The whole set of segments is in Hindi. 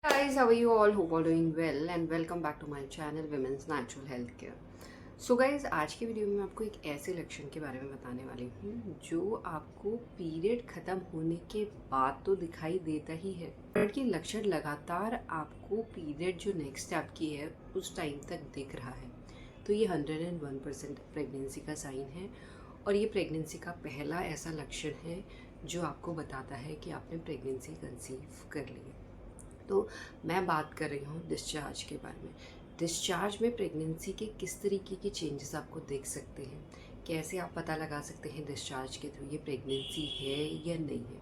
Guys, how are you all? Hope all doing well and welcome back to my channel Women's Natural Health Care. So guys आज की वीडियो में मैं आपको एक ऐसे लक्षण के बारे में बताने वाली हूँ जो आपको पीरियड ख़त्म होने के बाद तो दिखाई देता ही है, बट ये लक्षण लगातार आपको पीरियड जो नेक्स्ट आपकी है उस टाइम तक दिख रहा है। तो ये 101% प्रेगनेंसी का साइन है और ये प्रेगनेंसी का पहला ऐसा लक्षण है जो आपको बताता है कि आपने प्रेगनेंसी कंसीव कर ली है। तो मैं बात कर रही हूँ डिस्चार्ज के बारे में। डिस्चार्ज में प्रेगनेंसी के किस तरीके के चेंजेस आपको देख सकते हैं, कैसे आप पता लगा सकते हैं डिस्चार्ज के थ्रू ये प्रेगनेंसी है या नहीं है।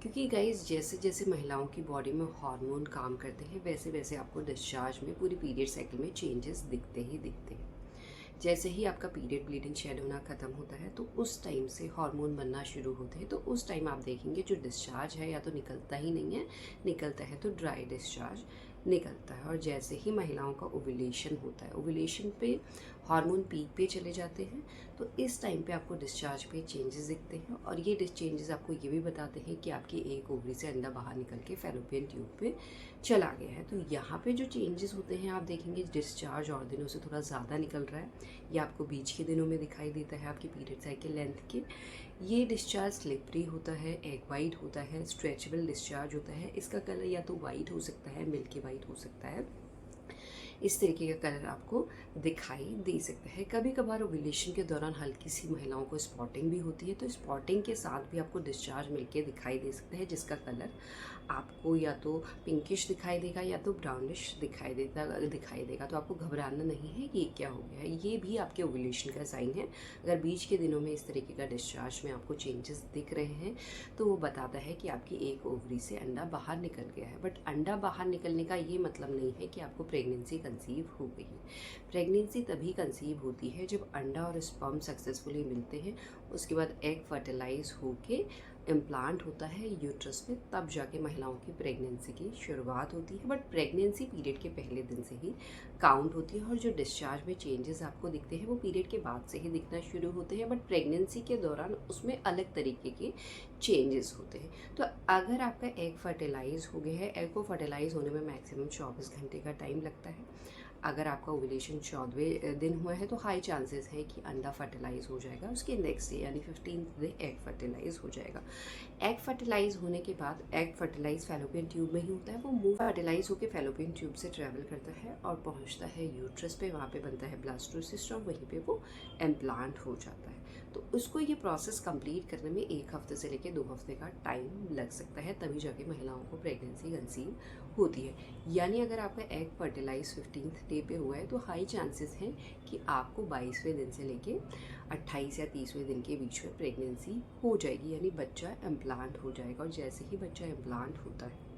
क्योंकि गाइज जैसे जैसे महिलाओं की बॉडी में हार्मोन काम करते हैं वैसे वैसे आपको डिस्चार्ज में पूरी पीरियड साइकिल में चेंजेस दिखते ही दिखते हैं। जैसे ही आपका पीरियड ब्लीडिंग शेड होना ख़त्म होता है तो उस टाइम से हार्मोन बनना शुरू होते हैं। तो उस टाइम आप देखेंगे जो डिस्चार्ज है या तो निकलता ही नहीं है, निकलता है तो ड्राई डिस्चार्ज निकलता है। और जैसे ही महिलाओं का ओव्यूलेशन होता है, ओव्यूलेशन पे हार्मोन पीक पे चले जाते हैं, तो इस टाइम पे आपको डिस्चार्ज पे चेंजेस दिखते हैं। और ये चेंजेस आपको ये भी बताते हैं कि आपकी एक ओवरी से अंडा बाहर निकल के फैलोपियन ट्यूब पे चला गया है। तो यहाँ पे जो चेंजेस होते हैं आप देखेंगे डिस्चार्ज और दिनों से थोड़ा ज़्यादा निकल रहा है, ये आपको बीच के दिनों में दिखाई देता है आपकी पीरियड साइकिल लेंथ के। ये डिस्चार्ज स्लिपरी होता है, एग वाइट होता है, स्ट्रेचेबल डिस्चार्ज होता है। इसका कलर या तो वाइट हो सकता है, मिल्की वाइट हो सकता है, इस तरीके का कलर आपको दिखाई दे सकता है। कभी कभार ओव्यूलेशन के दौरान हल्की सी महिलाओं को स्पॉटिंग भी होती है, तो स्पॉटिंग के साथ भी आपको डिस्चार्ज मिलके दिखाई दे सकता है, जिसका कलर आपको या तो पिंकिश दिखाई देगा या तो ब्राउनिश दिखाई देगा। तो आपको घबराना नहीं है ये क्या हो गया है, ये भी आपके ओव्यूलेशन का साइन है। अगर बीच के दिनों में इस तरीके का डिस्चार्ज में आपको चेंजेस दिख रहे हैं तो वो बताता है कि आपकी एक ओवरी से अंडा बाहर निकल गया है। बट अंडा बाहर निकलने का ये मतलब नहीं है कि आपको प्रेगनेंसी कंसीव हो गई है। प्रेगनेंसी तभी कंसीव होती है जब अंडा और स्पर्म सक्सेसफुली मिलते हैं, उसके बाद एग फर्टिलाइज होके इम्प्लांट होता है यूट्रस में, तब जाके महिलाओं की प्रेगनेंसी की शुरुआत होती है। बट प्रेगनेंसी पीरियड के पहले दिन से ही काउंट होती है और जो डिस्चार्ज में चेंजेस आपको दिखते हैं वो पीरियड के बाद से ही दिखना शुरू होते हैं। बट प्रेगनेंसी के दौरान उसमें अलग तरीके के चेंजेस होते हैं। तो अगर आपका एग फर्टिलाइज हो गया है, एग को फर्टिलाइज होने में मैक्सिमम 24 घंटे का टाइम लगता है। अगर आपका ओव्यूलेशन 14वें दिन हुआ है तो हाई चांसेस है कि अंडा फर्टिलाइज हो जाएगा, उसके नेक्स्ट डे यानी 15th डे एग फर्टिलाइज हो जाएगा। एग फर्टिलाइज होने के बाद एग फर्टिलाइज फैलोपियन ट्यूब में ही होता है, वो मूव फर्टिलाइज होकर फैलोपियन ट्यूब से ट्रैवल करता है और पहुंचता है यूट्रस पे, वहाँ पे बनता है ब्लास्टोसिस्ट और वहीं पे वो इम्प्लांट हो जाता है। तो उसको ये प्रोसेस कंप्लीट करने में 1 हफ्ते से लेकर 2 हफ्ते का टाइम लग सकता है, तभी जाके महिलाओं को प्रेगनेंसी कंसीव होती है। यानी अगर आपका एग फर्टिलाइज 15th डे पे हुआ है तो हाई चांसेस हैं कि आपको 22वें दिन से लेके 28 या 30वें दिन के बीच में प्रेगनेंसी हो जाएगी, यानी बच्चा इम्प्लांट हो जाएगा। और जैसे ही बच्चा इम्प्लांट होता है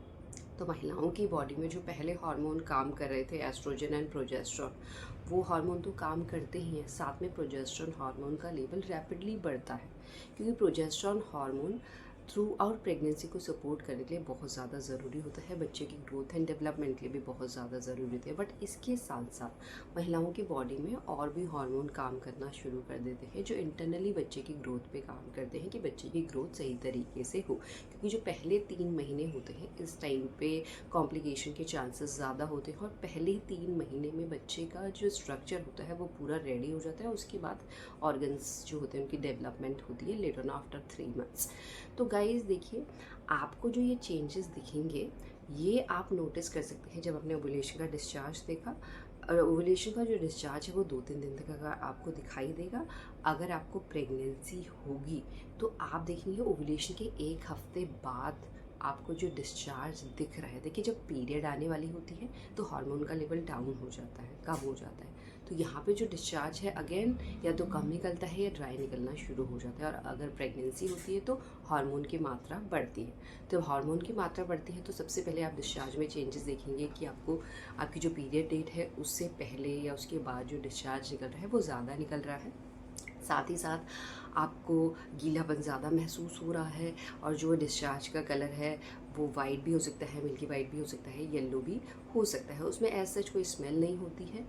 तो महिलाओं की बॉडी में जो पहले हार्मोन काम कर रहे थे एस्ट्रोजन एंड प्रोजेस्टेरोन, वो हार्मोन तो काम करते ही हैं, साथ में प्रोजेस्टेरोन हार्मोन का लेवल रैपिडली बढ़ता है। क्योंकि progesterone hormone through out pregnancy को सपोर्ट करने के लिए बहुत ज़्यादा ज़रूरी होता है, बच्चे की ग्रोथ एंड डेवलपमेंट के लिए भी बहुत ज़्यादा ज़रूरी होता है। बट इसके साथ साथ महिलाओं की बॉडी में और भी हार्मोन काम करना शुरू कर देते हैं जो इंटरनली बच्चे की ग्रोथ पे काम करते हैं कि बच्चे की ग्रोथ सही तरीके से हो। क्योंकि जो पहले 3 महीने होते हैं इस टाइम पे कॉम्प्लिकेशन के चांसेस ज़्यादा होते हैं, और पहले 3 महीने में बच्चे का जो स्ट्रक्चर होता है वो पूरा रेडी हो जाता है। उसके बाद ऑर्गन्स जो होते हैं उनकी डेवलपमेंट होती है लेटर ऑन आफ्टर 3 मंथ्स। तो गाइस देखिए, आपको जो ये चेंजेस दिखेंगे ये आप नोटिस कर सकते हैं जब आपने ओव्यूलेशन का डिस्चार्ज देखा। ओव्यूलेशन का जो डिस्चार्ज है वो 2-3 दिन तक अगर आपको दिखाई देगा। अगर आपको प्रेगनेंसी होगी तो आप देखेंगे ओव्यूलेशन के 1 हफ्ते बाद आपको जो डिस्चार्ज दिख रहा है। देखिए, जब पीरियड आने वाली होती है तो हार्मोन का लेवल डाउन हो जाता है, कम हो जाता है। तो यहाँ पे जो डिस्चार्ज है अगेन या तो कम निकलता है या ड्राई निकलना शुरू हो जाता है। और अगर प्रेगनेंसी होती है तो हार्मोन की मात्रा बढ़ती है। तो हार्मोन की मात्रा बढ़ती है तो सबसे पहले आप डिस्चार्ज में चेंजेस देखेंगे कि आपको आपकी जो पीरियड डेट है उससे पहले या उसके बाद जो डिस्चार्ज निकल रहा है वो ज़्यादा निकल रहा है। साथ ही साथ आपको गीलापन ज़्यादा महसूस हो रहा है, और जो डिस्चार्ज का कलर है वो वाइट भी हो सकता है, मिल्की वाइट भी हो सकता है, येलो भी हो सकता है। उसमें एज सच कोई स्मेल नहीं होती है।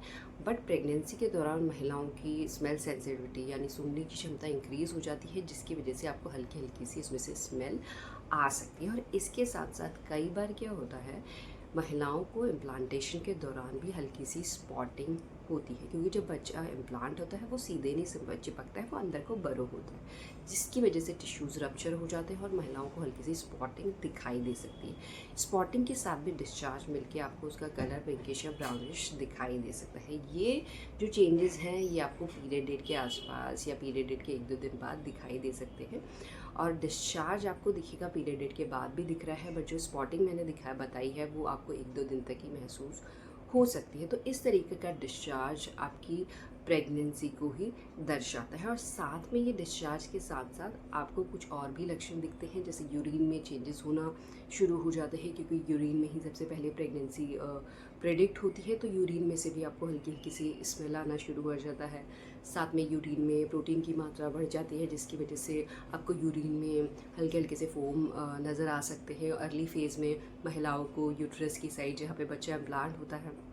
बट प्रेगनेंसी के दौरान महिलाओं की स्मेल सेंसिटिविटी यानी सूंघने की क्षमता इंक्रीज़ हो जाती है, जिसकी वजह से आपको हल्की हल्की सी इसमें से स्मेल आ सकती है। और इसके साथ साथ कई बार क्या होता है, महिलाओं को इम्प्लांटेशन के दौरान भी हल्की सी स्पॉटिंग होती है, क्योंकि जब बच्चा इम्प्लांट होता है वो सीधे नहीं चिपकता है, वो अंदर को बरो होता है, जिसकी वजह से टिश्यूज़ रप्चर हो जाते हैं और महिलाओं को हल्की सी स्पॉटिंग दिखाई दे सकती है। स्पॉटिंग के साथ भी डिस्चार्ज मिलके आपको उसका कलर पिंकिश या ब्राउनिश दिखाई दे सकता है। ये जो चेंजेस हैं ये आपको पीरियड डेट के आसपास या पीरियड डेट के 1-2 दिन बाद दिखाई दे सकते हैं, और डिस्चार्ज आपको दिखेगा पीरियड डेट के बाद भी दिख रहा है, बट जो स्पॉटिंग मैंने बताई है वो आपको 1-2 दिन तक ही महसूस हो सकती है। तो इस तरीके का डिस्चार्ज आपकी प्रेगनेंसी को ही दर्शाता है, और साथ में ये डिस्चार्ज के साथ साथ आपको कुछ और भी लक्षण दिखते हैं, जैसे यूरिन में चेंजेस होना शुरू हो जाते हैं, क्योंकि यूरिन में ही सबसे पहले प्रेगनेंसी प्रेडिक्ट होती है, तो यूरिन में से भी आपको हल्की हल्की सी स्मेल आना शुरू हो जाता है। साथ में यूरिन में प्रोटीन की मात्रा बढ़ जाती है, जिसकी वजह से आपको यूरिन में हल्के हल्के से फोम नज़र आ सकते हैं। अर्ली फेज़ में महिलाओं को यूट्रस की साइड जहाँ पे बच्चा इम्प्लांट होता है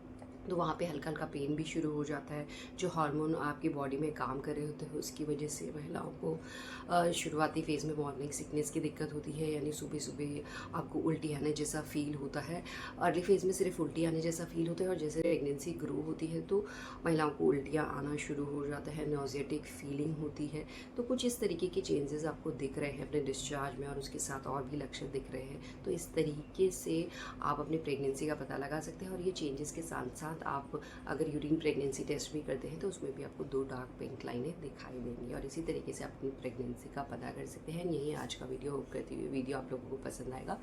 तो वहाँ पे हल्का हल्का पेन भी शुरू हो जाता है। जो हार्मोन आपकी बॉडी में काम कर रहे होते हैं उसकी वजह से महिलाओं को शुरुआती फेज़ में मॉर्निंग सिकनेस की दिक्कत होती है, यानी सुबह सुबह आपको उल्टी आने जैसा फ़ील होता है। अर्ली फेज़ में सिर्फ उल्टी आने जैसा फ़ील होता है, और जैसे प्रेगनेंसी ग्रो होती है तो महिलाओं को उल्टियाँ आना शुरू हो जाता है, नॉजियाटिक फीलिंग होती है। तो कुछ इस तरीके के चेंजेस आपको दिख रहे हैं अपने डिस्चार्ज में, और उसके साथ और भी लक्षण दिख रहे हैं। तो इस तरीके से आप अपनी प्रेगनेंसी का पता लगा सकते हैं, और ये चेंजेस के साथ साथ आप अगर यूरिन प्रेगनेंसी टेस्ट भी करते हैं तो उसमें भी आपको 2 डार्क पिंक लाइनें दिखाई देंगी, और इसी तरीके से आप अपनी प्रेगनेंसी का पता कर सकते हैं। यही आज का वीडियो, होप करती हुई वीडियो आप लोगों को पसंद आएगा,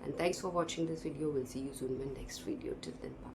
and thanks for watching this video. Will see you soon in next video. Till then bye.